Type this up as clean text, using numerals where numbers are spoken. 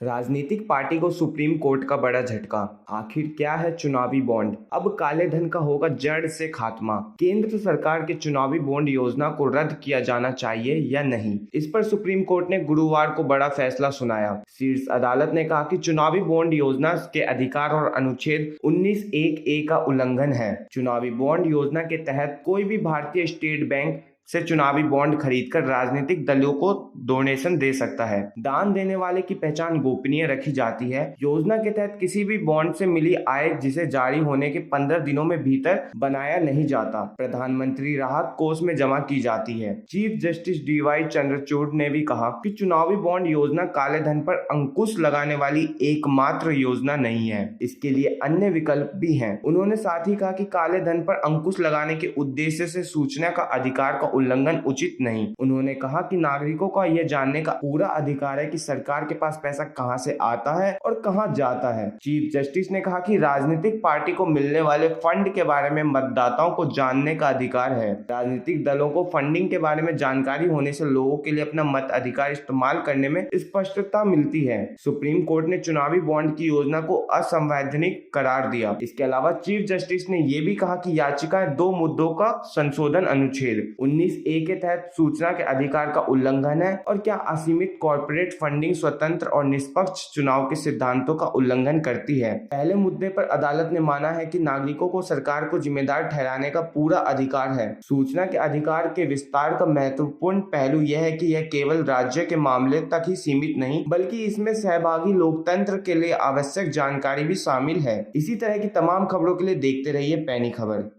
राजनीतिक पार्टी को supreme court का बड़ा झटका। आखिर क्या है चुनावी बॉन्ड? अब काले धन का होगा जड़ से खात्मा। केंद्र सरकार के चुनावी बॉन्ड योजना को रद्द किया जाना चाहिए या नहीं, इस पर सुप्रीम कोर्ट ने गुरुवार को बड़ा फैसला सुनाया। शीर्ष अदालत ने कहा कि चुनावी बॉन्ड योजना के अधिकार और अनुच्छेद 19(1)(a) का उल्लंघन है। चुनावी बॉन्ड योजना के तहत कोई भी भारतीय स्टेट बैंक से चुनावी बॉन्ड खरीदकर राजनीतिक दलों को डोनेशन दे सकता है। दान देने वाले की पहचान गोपनीय रखी जाती है। योजना के तहत किसी भी बॉन्ड से मिली आय जिसे जारी होने के 15 दिनों में भीतर बनाया नहीं जाता, प्रधानमंत्री राहत कोष में जमा की जाती है। चीफ जस्टिस DY चंद्रचूड़ ने भी कहा कि चुनावी बॉन्ड योजना काले धन पर अंकुश लगाने वाली एकमात्र योजना नहीं है, इसके लिए अन्य विकल्प भी हैं। उन्होंने साथ ही कहा कि काले धन पर अंकुश लगाने के उद्देश्य से सूचना का अधिकार का उल्लंघन उचित नहीं। उन्होंने कहा कि नागरिकों का यह जानने का पूरा अधिकार है कि सरकार के पास पैसा कहां से आता है और कहां जाता है। चीफ जस्टिस ने कहा कि राजनीतिक पार्टी को मिलने वाले फंड के बारे में मतदाताओं को जानने का अधिकार है। राजनीतिक दलों को फंडिंग के बारे में जानकारी होने से लोगों के लिए अपना मताधिकार इस्तेमाल करने में स्पष्टता मिलती है। सुप्रीम कोर्ट ने चुनावी बॉन्ड की योजना को असंवैधानिक करार दिया। इसके अलावा चीफ जस्टिस ने यह भी कहा कि याचिकाएं 2 मुद्दों का संशोधन अनुच्छेद 19(a) के तहत सूचना के अधिकार का उल्लंघन है और क्या असीमित कॉर्पोरेट फंडिंग स्वतंत्र और निष्पक्ष चुनाव के सिद्धांतों का उल्लंघन करती है। पहले मुद्दे पर अदालत ने माना है कि नागरिकों को सरकार को जिम्मेदार ठहराने का पूरा अधिकार है। सूचना के अधिकार के विस्तार का महत्वपूर्ण पहलू यह है कि यह केवल राज्य के मामले तक ही सीमित नहीं, बल्कि इसमें सहभागी लोकतंत्र के लिए आवश्यक जानकारी भी शामिल है। इसी तरह की तमाम खबरों के लिए देखते रहिए पैनी खबर।